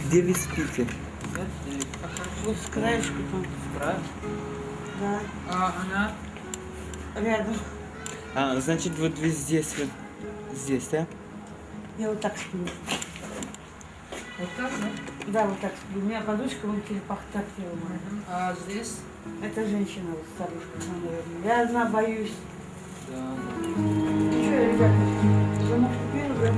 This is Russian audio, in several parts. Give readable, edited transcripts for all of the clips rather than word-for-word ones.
Где вы спите? Вот с краешку там. Да. А она? Рядом. А, значит, вот вы здесь, да? Я вот так сплю. Вот так, да? Да, вот так сплю. У меня подушка в черепах так моя. А здесь? Это женщина, вот старушка, наверное. Я одна боюсь. Да. Че, ребята, замок купила, да?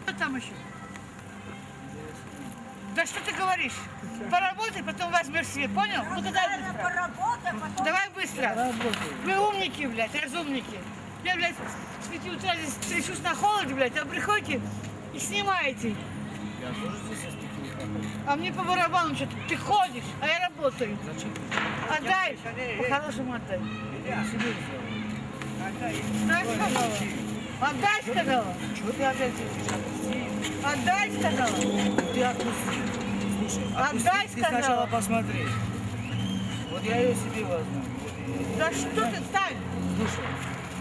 Что там еще? Да что ты говоришь? Поработай, потом возьмешь себе, понял? Ну давай быстро. Давай быстро. Вы умники, блядь, разумники. Я, блядь, с 5 утра здесь трясусь на холоде, блядь, а приходите и снимаете. Я тоже здесь из 5 утра. А мне по барабану что-то. Ты ходишь, а я работаю. Зачем? Отдай. По-хорошему отдай. Я себе сделал. Знаешь, сказала? Отдай, сказала. Чего ты опять делаешь? Отдай, сказала. Ты отпусти. Слушай, Отдай, отпусти, ты сказала. сначала посмотри. Вот я ее себе возьму. Да что ты, Тань? Слушай,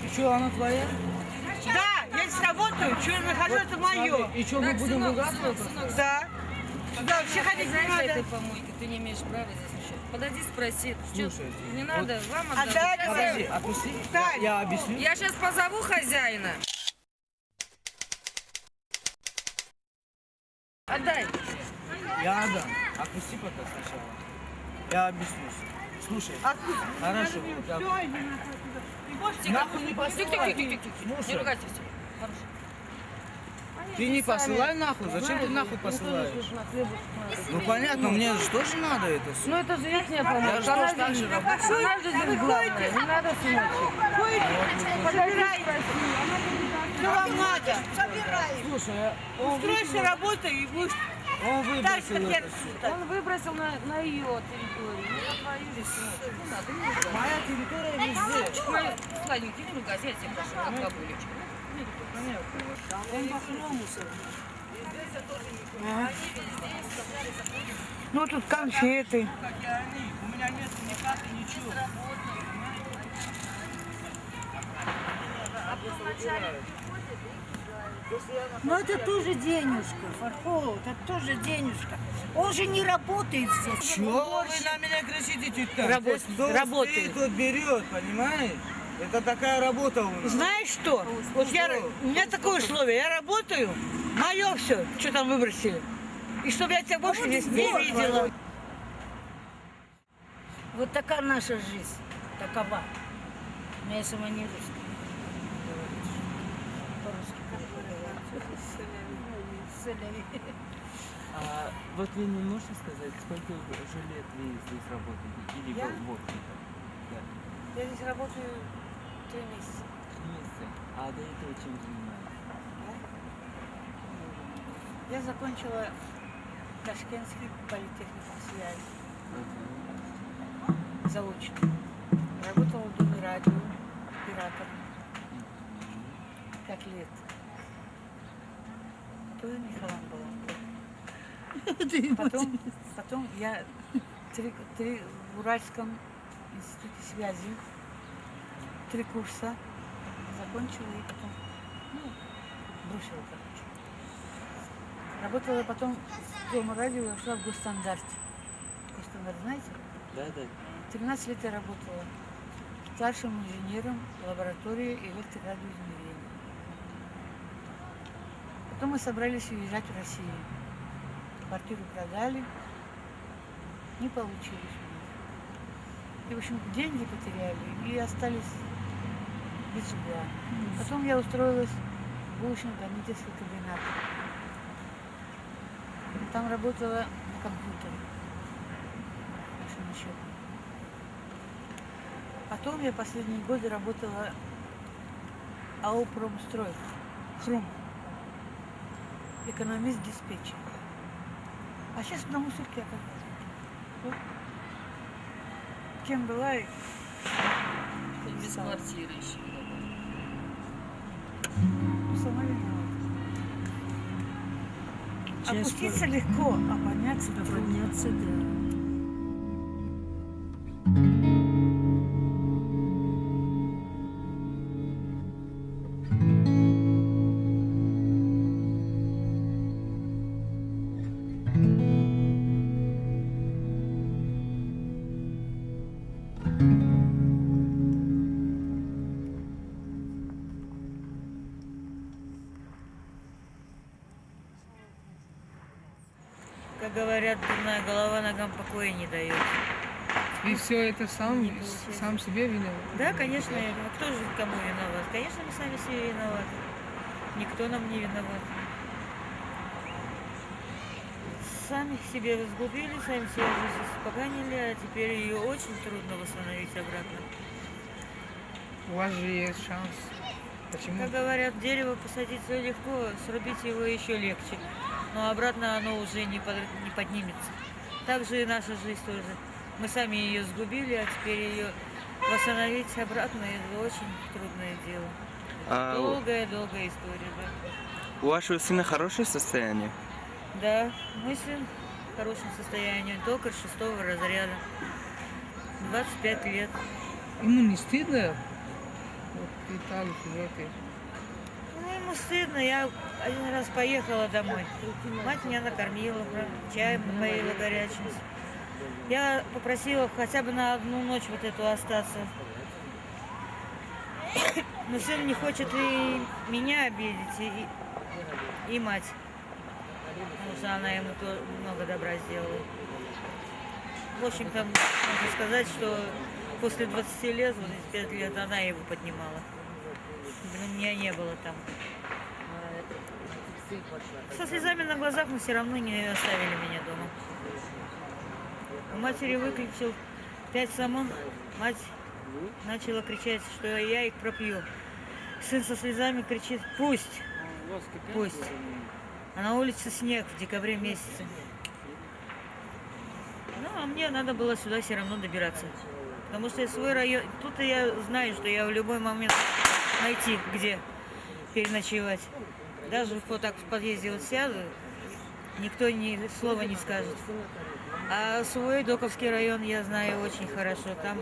и что, она твоя? Да, я здесь работаю, что я нахожу, это мое. Смотри, и что, мы будем ругаться? Да. Сюда вообще ходить не Хозяйка этой надо. помойки, ты не имеешь права здесь ничего. Подойди, спроси. Слушай, Не надо, вам отдам. Отдай, Подожди, говорю. отпусти. Тань. Я объясню. Я сейчас позову хозяина. Отдай. Я отдам. Отпусти пока сначала. Я объясню. Слушай, хорошо. Я- Все, иди нахуй отсюда. И больше Нахуй не Тихо, посылай. тихо, тихо, тихо. Не Слушай, ругайтесь. Хорошо. ты не посылай нахуй. Зачем ты нахуй посылаешь? Ну понятно, мне же тоже надо это все. Ну это же их Я помощь. же тоже так же работаю. Она же здесь главная. Не надо сыночек. Что вам надо? Слушай, Устройся, работай и будешь он так, выбросил как я это все. рассчитаю. Он выбросил на ее территорию. Не на твою же сыночек. Не надо, не ругайся. Моя территория везде. Сладенький, не ругайся, я тебя прошу, как бабулечка. Он похлёмусор. Ага. Ну тут конфеты. Как и они. У меня нет ни карты, ничего. Но это тоже денежка, Фархол, это тоже денежка. Он же не работает здесь. Чего вы на меня кричите, тетя? Работает, Здесь кто работает. стоит, тот берет, понимаешь? Это такая работа у нас. Знаешь что? Вот у меня такое условие. Я работаю, мое все, что там выбросили. И чтобы я тебя больше здесь не видела. Вот такая наша жизнь, такова. Но я сама не русская. По-русски А вот вы не можете сказать, сколько уже лет вы здесь работаете? Или Я? в общем-то? Да. Я здесь работаю 3 месяца. 3 месяца. А до этого чем занимались? Я закончила Ташкентский политехник связи. Заочно. Работала в Доме радио оператором. 5 лет. тоже не халам была. Потом я в Уральском институте связи 3 курса закончила и потом бросила, короче. Работала потом в Дома радио, ушла в Госстандарт. Госстандарт, знаете? Да, да. 13 лет я работала старшим инженером лаборатории электрорадиоизмерения. Потом мы собрались уезжать в Россию. Квартиру продали, не получилось у нас. И, в общем, деньги потеряли и остались без жилья. Потом я устроилась в булочный кондитерский комбинат. Там работала на компьютере. Счет. Потом я последние годы работала АО «Промстрой», ХРУМ, экономист-диспетчер. А сейчас на мусорке оказалась. Вот. Кем была и Без квартиры еще. сама виновата. Честно. Опуститься легко, а подняться трудно. Подняться, да. Как говорят, дурная голова ногам покоя не дает. И все это сам себе виноват. Да, конечно, кто же кому виноват? Конечно, мы сами себе виноваты. Никто нам не виноват. Сами себе сгубили, сами себе жизнь испоганили, а теперь ее очень трудно восстановить обратно. У вас же есть шанс. Почему? Как говорят, дерево посадить все легко, срубить его еще легче. Но обратно оно уже не поднимется. Так же и наша жизнь тоже. Мы сами ее сгубили, а теперь ее восстановить обратно это очень трудное дело. Долгая история, да. У вашего сына хорошее состояние? Да, мой сын в хорошем состоянии, токарь 6-го разряда, 25 лет. Ему не стыдно? Вот в Италии живете. Ну, ему стыдно, я один раз поехала домой. Мать меня накормила, чаем напоила горячим. Я попросила хотя бы на одну ночь вот эту остаться. Но сын не хочет и меня обидеть, и мать. Потому что она ему много добра сделала. В общем-то, можно сказать, что после 20 лет, вот эти 5 лет, она его поднимала. Меня не было там. Со слезами на глазах мы все равно не оставили меня дома. У матери выключил 5 самон. Мать начала кричать, что я их пропью. Сын со слезами кричит: пусть, пусть. А на улице снег в декабре месяце. Ну, а мне надо было сюда все равно добираться. Потому что свой район... Тут я знаю, что я в любой момент найти, где переночевать. Даже вот так в подъезде вот сяду, никто ни слова не скажет. А свой Доковский район я знаю очень хорошо. Там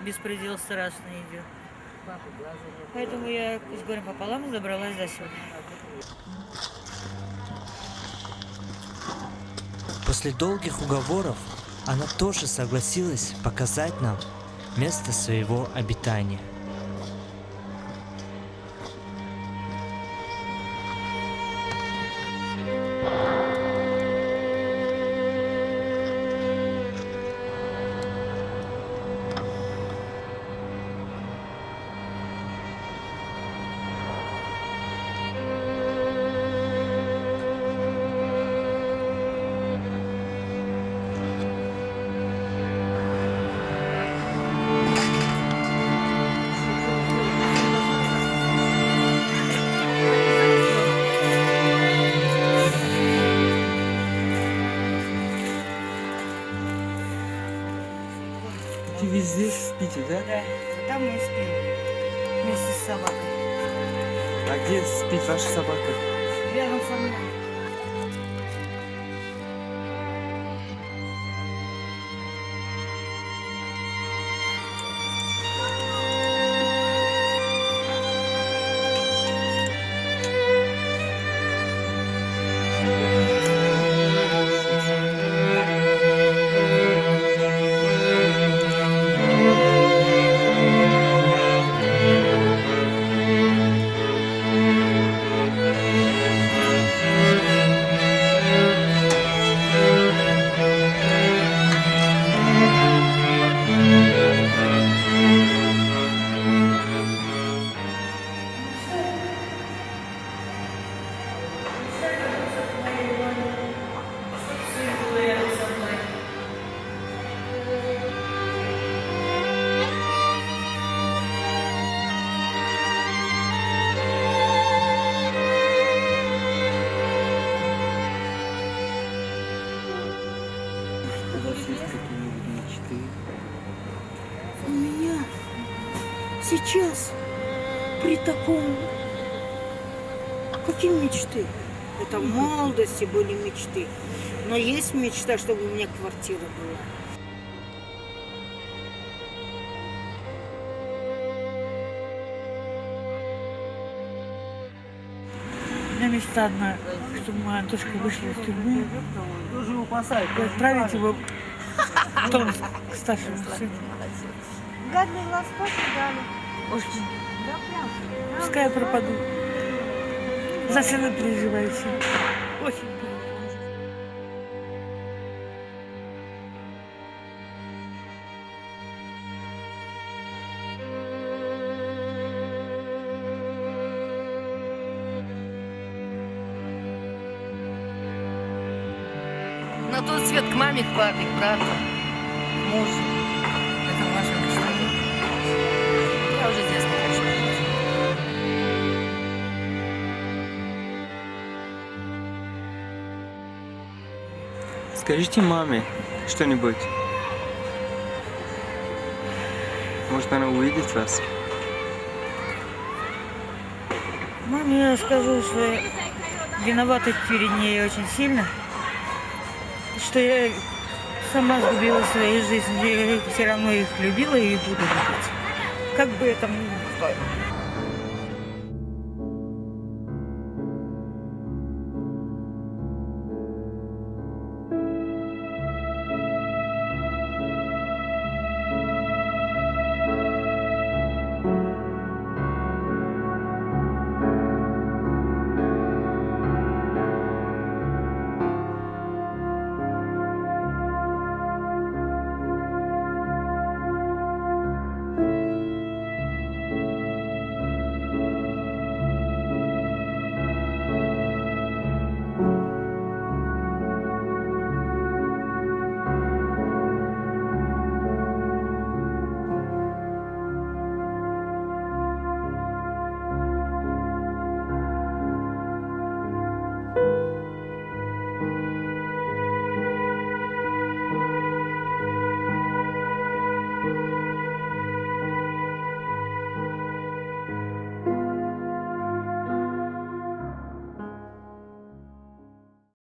беспредел страшный идет. Поэтому я с горем пополам добралась до сюда. После долгих уговоров она тоже согласилась показать нам место своего обитания. Вы здесь спите, да? Да, там мы спим вместе с собакой. А где спит ваша собака? Рядом со мной. Сейчас при таком... Какие мечты? Это в молодости были мечты. Но есть мечта, чтобы у меня квартира была. У меня мечта одна, чтобы моя Антошка вышла из тюрьмы и отправить его в дом к старшему сыну. Гадный глаз спать не дали. Очень. Пускай я пропаду. За сына переживаю все. Очень переживаю. На тот свет к маме, к папе, к брату, к мужу. Это наша мечта. Я уже здесь не хочу жить. Скажите маме что-нибудь. Может, она увидит вас? Маме я скажу, что я виновата перед ней очень сильно. Что я сама сгубила свою жизнь. Я все равно их любила и буду любить. Как бы это ни было.